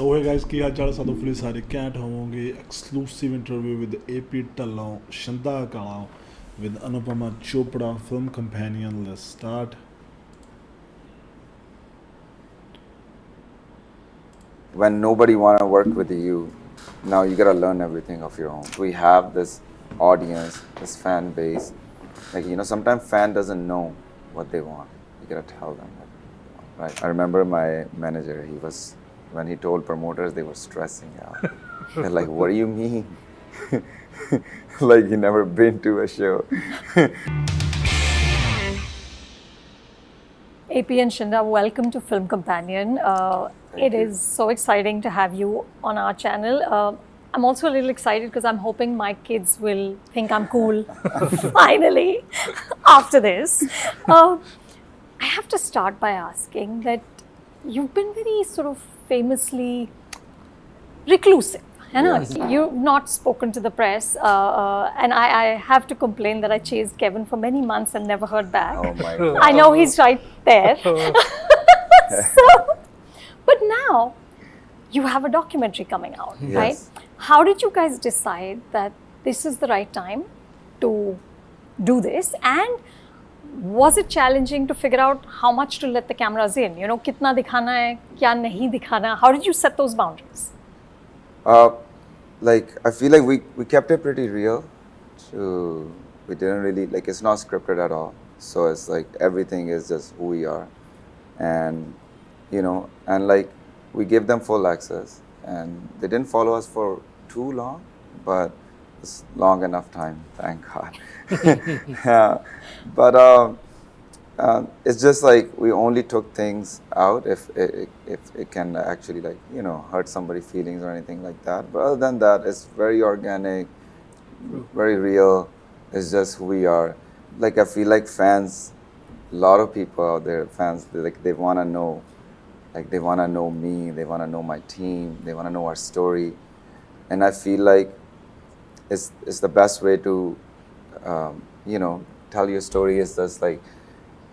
So hey guys, ਕੀ ਹਾਲ ਚਾਲ? hopefully ਸਾਰੇ ਘੈਂਟ ਹੋਵੋਗੇ. Exclusive interview with AP Dhillon Shinda Kahlon with Anupama Chopra, film companion. Let's start. When nobody want to work with you, now you gotta learn everything of your own. We have this audience, this fan base. Like, sometimes fan doesn't know what they want. You gotta tell them what they want, right? I remember my manager, when he told promoters, they were stressing out. They're like, what do you mean? Like, he never been to a show. AP and Shinda, welcome to Film Companion. It is so exciting to have you on our channel. I'm also a little excited because I'm hoping my kids will think I'm cool finally after this. I have to start by asking that you've been very sort of famously reclusive. Yes. You've not spoken to the press, and I have to complain that I chased Kevin for many months and never heard back. Oh my God. I know he's right there. But now you have a documentary coming out, Yes. right? How did you guys decide that this is the right time to do this? And was it challenging to figure out how much to let the cameras in? Kitna dikhana hai, kya nahi dikhana? How did you set those boundaries? I feel like we kept it pretty real. We didn't really, it's not scripted at all. So it's like everything is just who we are. And, we give them full access. And they didn't follow us for too long, but it's long enough time, thank God. Yeah. But it's just like we only took things out if it can actually hurt somebody's feelings or anything like that. But other than that, it's very organic, very real. It's just who we are. I feel like fans, a lot of people out there, fans, they want to know. They want to know me, they want to know my team, they want to know our story. And I feel like it's the best way to, tell your story is just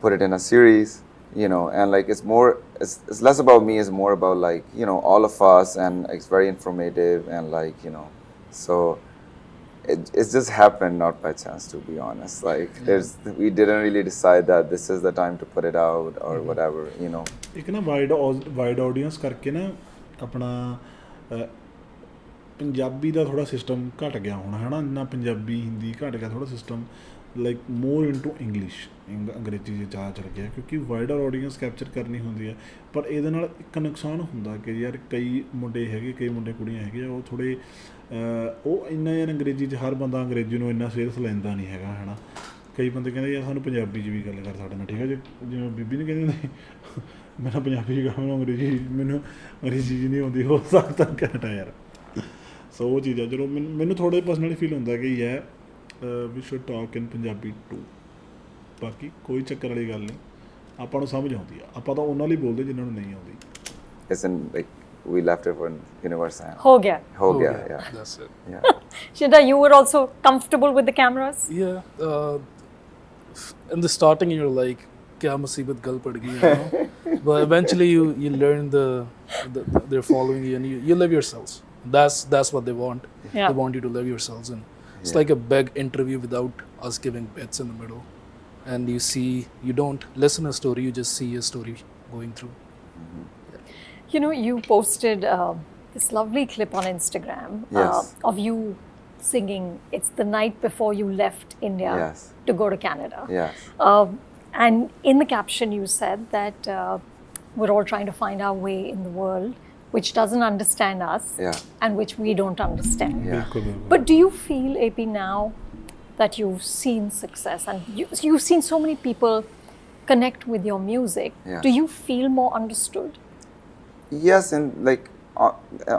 put it in a series, and it's less about me, it's more about all of us, and it's very informative and so it just happened not by chance, to be honest. We didn't really decide that this is the time to put it out or whatever, ਇੱਕ ਨਾ wide audience ਕਰਕੇ ਨਾ ਆਪਣਾ ਪੰਜਾਬੀ ਦਾ ਥੋੜਾ system ਘਟ ਗਿਆ ਹੁਣ, ਹੈ ਨਾ? ਇੰਨਾ ਪੰਜਾਬੀ ਹਿੰਦੀ ਘਟ ਗਿਆ ਥੋੜਾ ਸਿਸਟਮ, ਮੋਰ ਇਨਟੂ ਇੰਗਲਿਸ਼, ਅੰਗਰੇਜ਼ੀ 'ਚ ਜ਼ਿਆਦਾ ਚੱਲ ਗਿਆ, ਕਿਉਂਕਿ ਵਾਈਡਰ ਆਡੀਅੰਸ ਕੈਪਚਰ ਕਰਨੀ ਹੁੰਦੀ ਹੈ। ਪਰ ਇਹਦੇ ਨਾਲ ਇੱਕ ਨੁਕਸਾਨ ਹੁੰਦਾ ਕਿ ਯਾਰ ਕਈ ਮੁੰਡੇ ਕੁੜੀਆਂ ਹੈਗੇ ਆ, ਉਹ ਥੋੜ੍ਹੇ ਉਹ ਇੰਨਾ ਯਾਰ ਅੰਗਰੇਜ਼ੀ 'ਚ ਹਰ ਬੰਦਾ ਅੰਗਰੇਜ਼ੀ ਨੂੰ ਇੰਨਾ ਸੀਰੀਅਸ ਲੈਂਦਾ ਨਹੀਂ ਹੈਗਾ, ਹੈ ਨਾ? ਕਈ ਬੰਦੇ ਕਹਿੰਦੇ ਯਾਰ ਸਾਨੂੰ ਪੰਜਾਬੀ 'ਚ ਵੀ ਗੱਲ ਕਰ ਸਾਡੇ ਨਾਲ, ਠੀਕ ਹੈ? ਜਿਵੇਂ ਬੀਬੀ ਨੇ ਕਹਿੰਦੀ ਹੁੰਦੀ ਮੈਂ ਤਾਂ ਪੰਜਾਬੀ 'ਚ ਮੈਨੂੰ ਅੰਗਰੇਜ਼ੀ 'ਚ ਨਹੀਂ ਆਉਂਦੀ, ਹੋ ਸਕਦਾ ਘੱਟ ਆ ਯਾਰ। ਸੋ ਉਹ ਚੀਜ਼ਾਂ ਚਲੋ ਮੈਨੂੰ ਥੋੜ੍ਹਾ ਪਰਸਨਲੀ ਫੀਲ ਹੁੰਦਾ ਕਿ ਯਾਰ we should talk in Punjabi too. ਬਾਕੀ ਕੋਈ ਚੱਕਰ ਵਾਲੀ ਗੱਲ ਨਹੀਂ, ਆਪਾਂ ਨੂੰ ਸਮਝ ਆਉਂਦੀ ਆ, ਆਪਾਂ ਤਾਂ ਉਹਨਾਂ ਲਈ ਬੋਲਦੇ ਜਿਨ੍ਹਾਂ ਨੂੰ ਨਹੀਂ ਆਉਂਦੀ। We left it for universe. Ho gaya, yeah. That's it. Yeah. Shinda, you were also comfortable with the cameras? Yeah. In the starting, you're like, "Kya musibat gal pad gayi," but eventually you learn they're following you, and you live yourselves. That's what they want. Yeah. They want you to live yourselves, and it's like a big interview without us giving bits in the middle. And you don't listen a story, you just see a story going through. Mm-hmm. You posted this lovely clip on Instagram. Yes. Of you singing "It's the Night Before You Left India" Yes. to go to Canada. Yes. And in the caption you said that we're all trying to find our way in the world which doesn't understand us. Yeah. And which we don't understand. Yeah. But do you feel, AP, now that you've seen success and you've seen so many people connect with your music, Yeah. do you feel more understood? Yes, and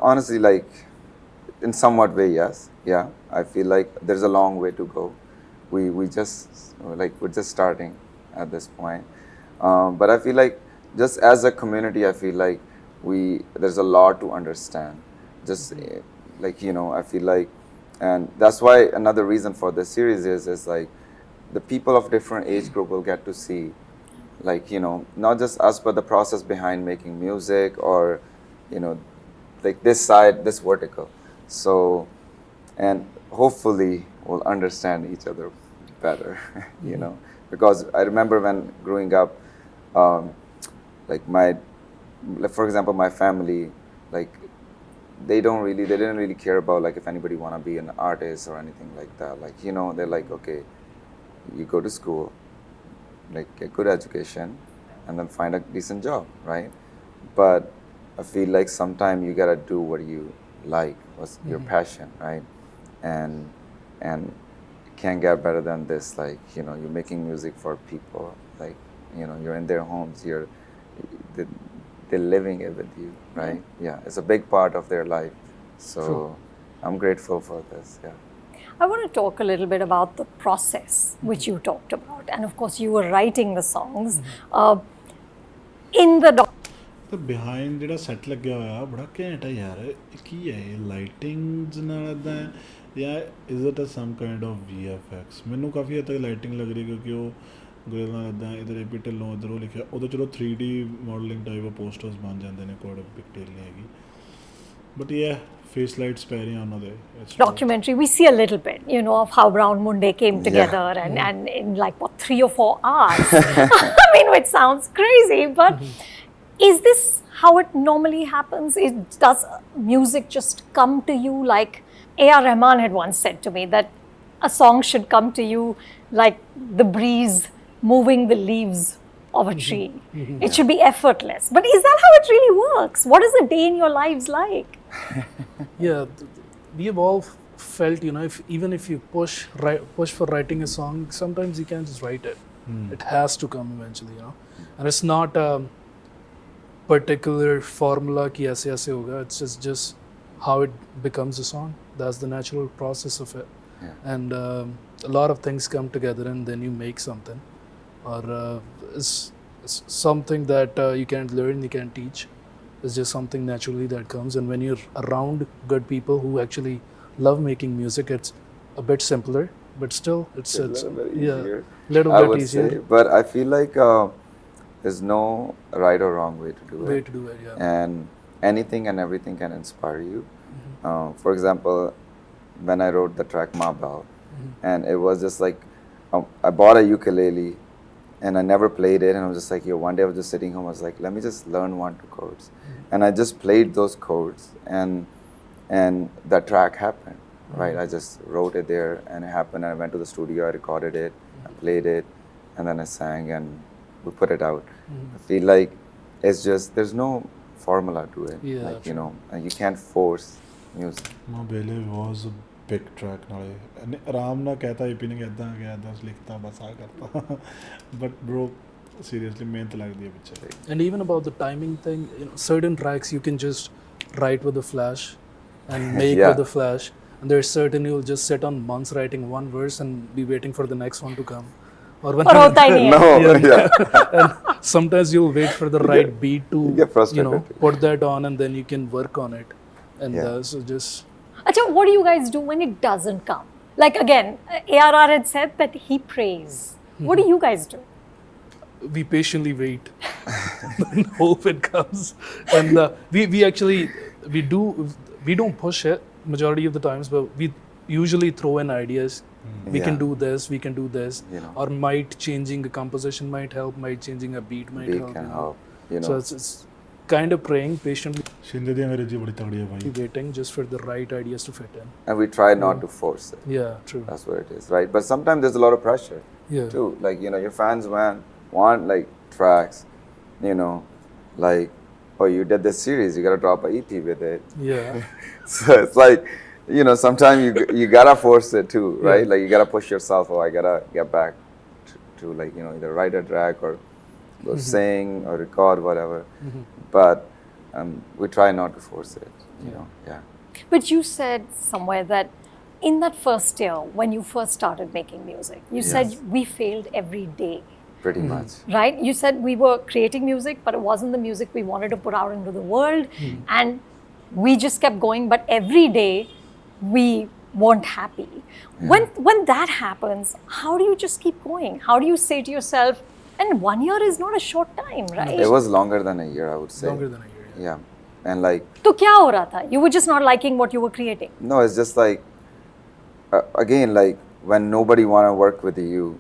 honestly, in somewhat way, yes. Yeah, I feel like there's a long way to go. We're just starting at this point. But I feel like just as a community, I feel like there's a lot to understand. Just I feel like, and that's why another reason for this series is the people of different age group will get to see not just us, but the process behind making music, or like this side, this vertical. So, and hopefully we'll understand each other better, you know, because I remember when growing up, like for example, my family, like they didn't really care about like if anybody want to be an artist or anything like that. Like, you know, they're like, okay, you go to school, like get good education, and then find a decent job, right? But I feel like sometimes you gotta do what you like, what's your passion, right? And it can't get better than this. Like, you know, you're making music for people, like, you know, you're in their homes, they're living it with you, right? Yeah, it's a big part of their life. So I'm grateful for this, yeah. I want to talk a little bit about the process which you talked about. And of course, you were writing the songs. In the ਤੇ behind ਜਿਹੜਾ set ਲੱਗਿਆ ਹੋਇਆ ਬੜਾ ਘੈਂਟ ਹੈ ਯਾਰ ਇਹ ਕੀ ਹੈ ਇਹ ਲਾਈਟਿੰਗਸ ਨਾਲ ਇੱਦਾਂ ਹੈ ਜਾਂ is it some kind of VFX ਮੈਨੂੰ ਕਾਫੀ ਹੱਦ ਤੱਕ ਲਾਈਟਿੰਗ ਲੱਗ ਰਹੀ ਕਿਉਂਕਿ ਉਹ ਗੋਇਲਾਂ ਇੱਦਾਂ ਇੱਧਰ AP ਢਿੱਲੋਂ ਇੱਧਰ ਉਹ ਲਿਖਿਆ ਉਦੋਂ ਚਲੋ 3D ਮਾਡਲਿੰਗ ਟਾਈਪ ਪੋਸਟਰਸ ਬਣ ਜਾਂਦੇ ਨੇ ਕੋਈ ਬਿਗ ਡੀਲ ਨਹੀਂ ਹੈਗੀ ਬਟ ਇਹ ਫੇਸ ਲਾਈਟਸ ਪੈ ਰਹੀਆਂ ਉਹਨਾਂ ਦੇ documentary we see a little bit, you know, of how Brown Munde came together and in like what 3 or 4 hours. I mean, which sounds crazy, but is this how it normally happens? Does music just come to you? Like A.R. Rahman had once said to me that a song should come to you like the breeze moving the leaves of a tree. It should be effortless. But is that how it really works? What is a day in your lives like? Yeah, we have all felt, you know, even if you push for writing a song, sometimes you can't just write it. It has to come eventually, you know. And it's not a particular formula ki aise aise hoga. It's just how it becomes a song. That's the natural process of it. Yeah. And a lot of things come together and then you make something. Or it's something that you can't learn, you can't teach. It's just something naturally that comes. And when you're around good people who actually love making music, it's a bit simpler, but still it's little bit yeah, easier. little I bit would easier. say, but I feel like there's no right or wrong way to do Way it. to do it, yeah. And anything and everything can inspire you. For example, when I wrote the track Ma Bell, and it was just like, I bought a ukulele and I never played it, and I was just like, yo, one day I was just sitting home, I was like, let me just learn 1-2 chords. And I just played those chords, and that track happened, right? I just wrote it there, and it happened, and I went to the studio, I recorded it, I played it, and then I sang, and we put it out. I feel like it's just, there's no formula to it. Yeah, like, true. you know, and you can't force music. Ma Bele was a big track ਨਾਲੇ ਇਹਨੇ ਆਰਾਮ ਨਾਲ ਕਹਿਤਾ AP ਨੇ ਇੱਦਾਂ ਗਿਆ ਇੱਦਾਂ ਲਿਖਤਾ ਬਸ ਆ ਕਰਤਾ ਬਟ ਬ్రో ਸੀਰੀਅਸਲੀ ਮਿਹਨਤ ਲੱਗਦੀ ਹੈ ਪਿੱਛੇ And even about the timing thing, you know, certain tracks you can just write with a flash and make Yeah. with a flash. And there's certain you'll just sit on months writing one verse and be waiting for the next one to come. Or when Or hota hi nahi hai. No, yeah. and sometimes you'll wait for the right beat to get frustrated. put that on, and then you can work on it. And Yeah. so just Acha, what do you guys do when it doesn't come? Like again, ARR had said that he prays. What do you guys do? we patiently wait and hope it comes. And we actually we don't push it majority of the times, but we usually throw in ideas. We can Yeah. do this, we can do this, You know. or might changing a composition might help, might changing a beat might Beat help. can you know. help, you know. So it's kind of praying patiently, ਸ਼ਿੰਦੇ ਦੀ ਅੰਗਰੇਜ਼ੀ ਬੜੀ ਤਗੜੀ ਹੈ ਭਾਈ waiting just for the right ideas to fit in. And we try not to force it. Yeah, true. That's what it is, right? But sometimes there's a lot of pressure Yeah. too. Like, you know, your fans want like tracks, you know, like, oh, you did this series, you gotta drop an EP with it. Yeah. So it's like, you know, sometimes you gotta force it too, right? Yeah. Like you gotta push yourself. Oh, I gotta get back to like, you know, either write a track or sing or record whatever. But we try not to force it, you know. Yeah. But you said somewhere that in that first year, when you first started making music, you said Yes. we failed every day, Pretty much. right? You said we were creating music, but it wasn't the music we wanted to put out into the world. And we just kept going, but every day we weren't happy. When that happens, how do you just keep going? How do you say to yourself, and 1 year is not a short time, right? It was longer than a year, I would say. Longer than a year. Yeah. And like, तो क्या हो रहा था? You were just not liking what you were creating. no, it's just like, again, like when nobody want to work with you,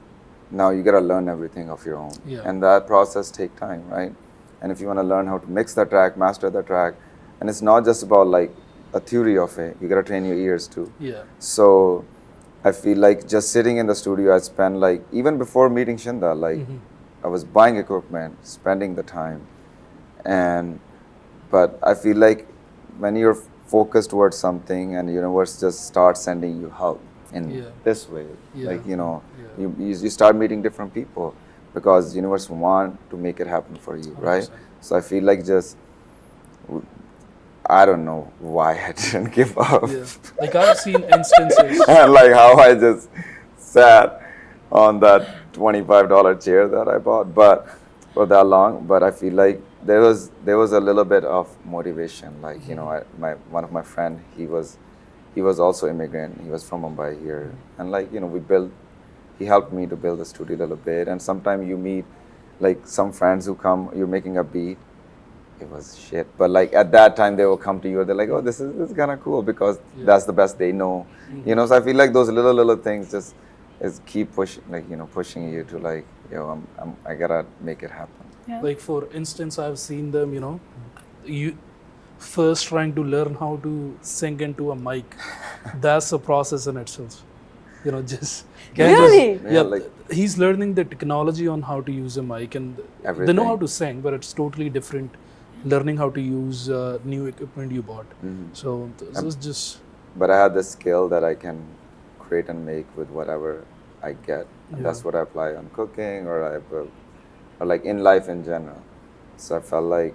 now you gotta learn everything of your own. Yeah. And that process take time, right? And if you want to learn how to mix the track, master the track, and it's not just about like a theory of it, you gotta train your ears too. Yeah. So I feel like just sitting in the studio, I spent like, even before meeting Shinda, like I was buying equipment, spending the time. But I feel like when you're focused towards something and the universe just starts sending you help in Yeah. this way, Yeah. like, you know, Yeah. you start meeting different people because the universe want to make it happen for you, right? 100%. So I feel like just, I don't know why I didn't give up. Yeah. Like I've seen instances. And like how I just sat on that $25 chair that I bought, but for that long. But I feel like there was a little bit of motivation. Like, you know, one of my friend, he was also immigrant. He was from Mumbai here, and like, you know, he helped me to build the studio a little bit. And sometimes you meet like some friends who come, you're making a beat. It was shit, but like at that time they will come to you. They're like, "Oh, this is kind of cool," because that's the best they know, you know. So I feel like those little things just keep pushing, like, you know, pushing you to like, yo, I gotta make it happen. Yeah. Like for instance, I've seen them, you know, you first trying to learn how to sing into a mic. That's a process in itself. You know, just Really? yeah, like, he's learning the technology on how to use a mic, and they Everything. know how to sing, but it's totally different. Learning how to use new equipment you bought. So this is just. But I had this skill that I can create and make with whatever I get, and Yeah. that's what I apply on cooking or like in life in general. So I felt like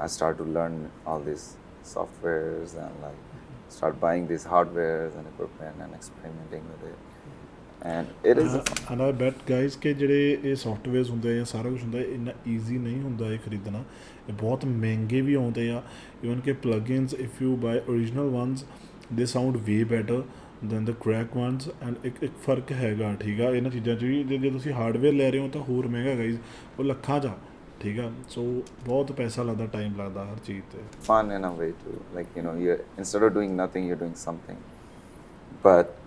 I started to learn all these softwares and like start buying these hardwares and equipment and experimenting with it. And it is and I bet guys ਕਿ ਜਿਹੜੇ ਇਹ softwares ਹੁੰਦੇ ਆ ਜਾਂ ਸਾਰਾ ਕੁਝ ਹੁੰਦਾ ਇੰਨਾ ਈਜ਼ੀ ਨਹੀਂ ਹੁੰਦਾ ਇਹ ਖਰੀਦਣਾ ਇਹ ਬਹੁਤ ਮਹਿੰਗੇ ਵੀ ਆਉਂਦੇ ਆ ਈਵਨ ਕਿ plugins if you buy original ones they sound way better than the crack ones and ਇੱਕ ਫਰਕ ਹੈਗਾ ਠੀਕ ਆ ਇਹਨਾਂ ਚੀਜ਼ਾਂ 'ਚ ਵੀ ਜੇ ਤੁਸੀਂ ਹਾਰਡਵੇਅਰ ਲੈ ਰਹੇ ਹੋ ਤਾਂ ਹੋਰ ਮਹਿੰਗਾ ਗਾਈਜ਼ ਉਹ ਲੱਖਾਂ 'ਚ ਆ ਠੀਕ ਆ ਸੋ ਬਹੁਤ ਪੈਸਾ ਲੱਗਦਾ ਟਾਈਮ ਲੱਗਦਾ ਹਰ ਚੀਜ਼ 'ਤੇ fun in a way too. Like, you know, instead of doing nothing, you're doing something. But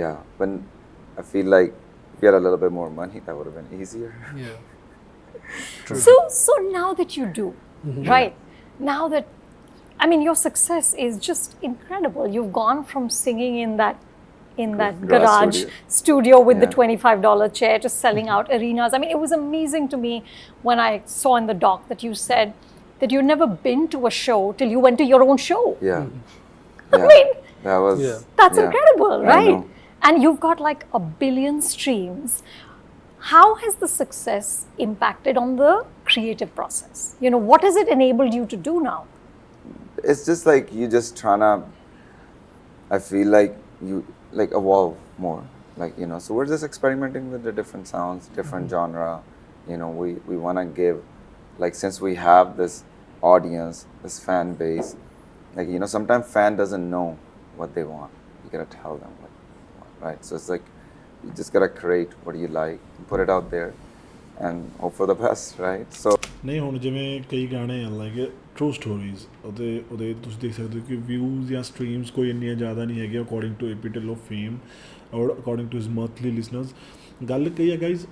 yeah, when I feel like if you had a little bit more money, that would have been easier. Yeah. So now that you do, right? Now that, I mean, your success is just incredible. You've gone from singing in that garage studio with the $25 chair to selling out arenas. I mean, it was amazing to me when I saw in the doc that you said that you'd never been to a show till you went to your own show. Yeah. I mean, That was. Yeah. that's incredible, I right? know. And you've got like 1 billion streams. How has the success impacted on the creative process? You know, what has it enabled you to do now? It's just like you just trying to, I feel like you like evolve more, like, you know, so we're just experimenting with the different sounds, different genre, you know, we want to give, like, since we have this audience, this fan base, like, you know, sometimes fan doesn't know what they want, you gotta tell them what you want, right? So it's like you just gotta create what you like, put it out there and hope for the best, right? So ਨਹੀਂ ਹੁਣ ਜਿਵੇਂ ਕਈ ਗਾਣੇ ਆ like true stories ਉਹਦੇ ਤੁਸੀਂ ਦੇਖ ਸਕਦੇ ਹੋ ਕਿ ਵਿਊਜ਼ ਜਾਂ ਸਟ੍ਰੀਮਸ ਕੋਈ ਇੰਨੀਆਂ ਜ਼ਿਆਦਾ ਨਹੀਂ ਹੈਗੀਆਂ according to AP Dhillon fame ਔਰ according to his monthly listeners ਗੱਲ ਕਈ ਹੈ ਗਾਈਜ਼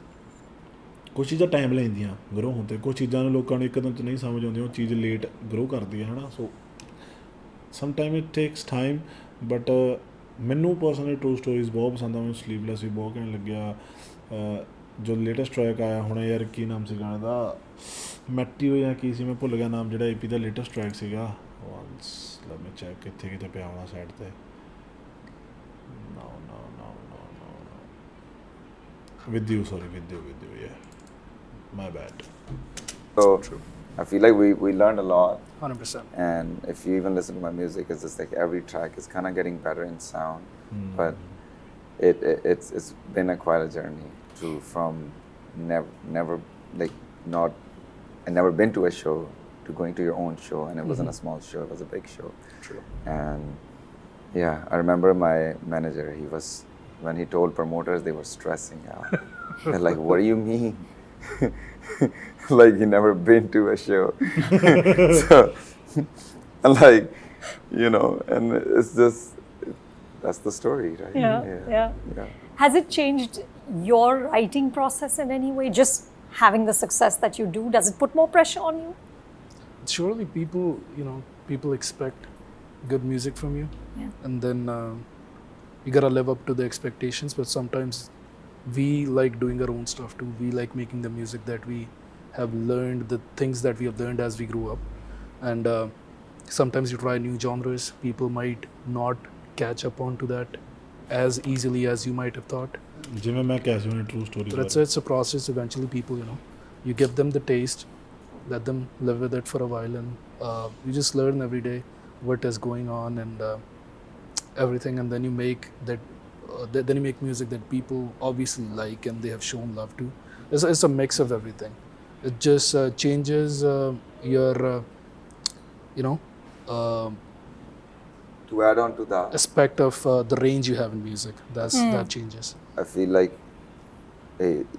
ਕੁਛ ਚੀਜ਼ਾਂ ਟਾਈਮ ਲੈਂਦੀਆਂ ਗਰੋ ਹੋਣ 'ਤੇ ਕੁਛ ਚੀਜ਼ਾਂ ਨੂੰ ਲੋਕਾਂ ਨੂੰ ਇੱਕਦਮ 'ਚ ਨਹੀਂ ਸਮਝ ਆਉਂਦੀਆਂ ਉਹ ਚੀਜ਼ ਲੇਟ ਗਰੋ ਕਰਦੀ ਹੈ ਹੈ ਨਾ so some time it takes time but ਮੈਨੂੰ ਪਰਸਨਲੀ ਟਰੂ ਸਟੋਰੀਜ਼ ਬਹੁਤ ਪਸੰਦ ਆ ਮੈਨੂੰ ਸਲੀਵਲੈਸ ਵੀ ਬਹੁਤ ਕਹਿਣ ਲੱਗਿਆ ਜੋ ਲੇਟੈਸਟ ਟਰੈਕ ਆਇਆ ਹੁਣ ਯਾਰ ਕੀ ਨਾਮ ਸੀ ਗਾਣੇ ਦਾ ਮੈਟੀਓ ਜਾਂ ਕੀ ਸੀ ਮੈਂ ਭੁੱਲ ਗਿਆ ਨਾਮ ਜਿਹੜਾ AP ਦਾ ਲੇਟੈਸਟ ਟਰੈਕ ਸੀਗਾ ਵਾਂਸ ਲੈਟ ਮੀ ਚੈੱਕ ਕਿੱਥੇ ਕਿਤੇ ਪਿਆ ਹੋਣਾ ਸਾਈਡ 'ਤੇ no with you yeah my bad so I feel like we learned a lot. 100%. And if you even listen to my music, it's just like every track is kind of getting better in sound. But it's been quite a journey from never like not and never been to a show to going to your own show, and it wasn't a small show; it was a big show. True. And yeah, I remember my manager. When he told promoters, they were stressing out. They're like, "What do you mean?" Like he never been to a show. So like, you know, and it's just, that's the story, right? Yeah. Has it changed your writing process in any way? Just having the success that you do, does it put more pressure on you? Surely people expect good music from you, and then you gotta live up to the expectations. But sometimes we like doing our own stuff too. We like making the music that we have learned, the things that we have learned as we grew up. And sometimes you try new genres. People might not catch up onto that as easily as you might have thought. ਜਿਵੇਂ ਮੈਂ ਕਿਹਾ ਸੀ ਉਹਨੇ true story But it's a process. Eventually people, you give them the taste, let them live with it for a while, and you just learn every day what is going on and everything, and then you make that then you make music that people obviously like and they have shown love to. It's a mix of everything. It just changes your To add on to that, aspect of the range you have in music. That changes. I feel like,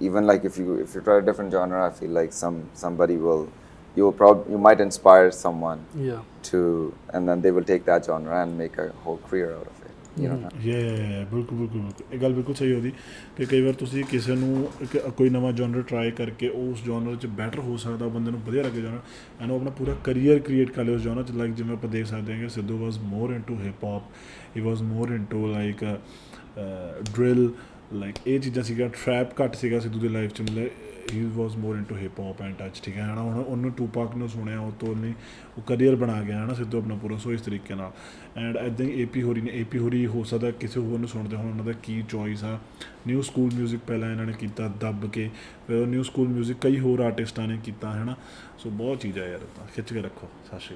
even like if you try a different genre, I feel like somebody you might inspire someone to, and then they will take that genre and make a whole career out of it. You know? ਬਿਲਕੁਲ ਇਹ ਗੱਲ ਬਿਲਕੁਲ ਸਹੀ ਉਹਦੀ ਕਿ ਕਈ ਵਾਰ ਤੁਸੀਂ ਕਿਸੇ ਨੂੰ ਕੋਈ ਨਵਾਂ ਜਨਰ ਟਰਾਈ ਕਰਕੇ ਉਸ ਜਨਰ 'ਚ ਬੈਟਰ ਹੋ ਸਕਦਾ, ਬੰਦੇ ਨੂੰ ਵਧੀਆ ਲੱਗੇ ਜਾਣਾ, ਐਂਡ ਉਹ ਆਪਣਾ ਪੂਰਾ ਕਰੀਅਰ ਕ੍ਰੀਏਟ ਕਰ ਲਿਆ ਉਸ ਜਨਰ 'ਚ। ਲਾਈਕ ਜਿਵੇਂ ਆਪਾਂ ਦੇਖ ਸਕਦੇ ਹਾਂ ਕਿ ਸਿੱਧੂ ਵਾਜ਼ more into hip hop, he was more into like drill, like ਇਹ ਚੀਜ਼ਾਂ ਸੀਗਾ। ਟਰੈਪ ਘੱਟ ਸੀਗਾ ਸਿੱਧੂ ਦੀ ਲਾਈਫ 'ਚ, ਮਤਲਬ he was more into hip hop and touch, ਠੀਕ ਹੈ ਨਾ। ਹੁਣ ਉਹਨੂੰ ਟੂਪਾਕ ਨੂੰ ਸੁਣਿਆ, ਉਹ ਤੋਂ ਉਹਨੇ ਉਹ ਕਰੀਅਰ ਬਣਾ ਗਿਆ ਹੈ ਨਾ ਸਿੱਧੂ ਆਪਣਾ ਪੂਰਾ। ਸੋ ਇਸ ਤਰੀਕੇ ਨਾਲ ਐਂਡ ਇੱਦਾਂ ਹੀ AP ਹੋਰੀ ਹੋ ਸਕਦਾ ਕਿਸੇ ਹੋਰ ਨੂੰ ਸੁਣਦੇ ਹੋਣ, ਉਹਨਾਂ ਦਾ ਕੀ ਚੋਇਸ ਆ। ਨਿਊ ਸਕੂਲ ਮਿਊਜ਼ਿਕ ਪਹਿਲਾਂ ਇਹਨਾਂ ਨੇ ਕੀਤਾ ਦੱਬ ਕੇ, ਫਿਰ ਉਹ ਨਿਊ ਸਕੂਲ ਮਿਊਜ਼ਿਕ ਕਈ ਹੋਰ ਆਰਟਿਸਟਾਂ ਨੇ ਕੀਤਾ ਹੈ ਨਾ। ਸੋ ਬਹੁਤ ਚੀਜ਼ਾਂ ਯਾਰ, ਤਾਂ ਖਿੱਚ ਕੇ ਰੱਖੋ। ਸਤਿ ਸ਼੍ਰੀ ਅਕਾਲ।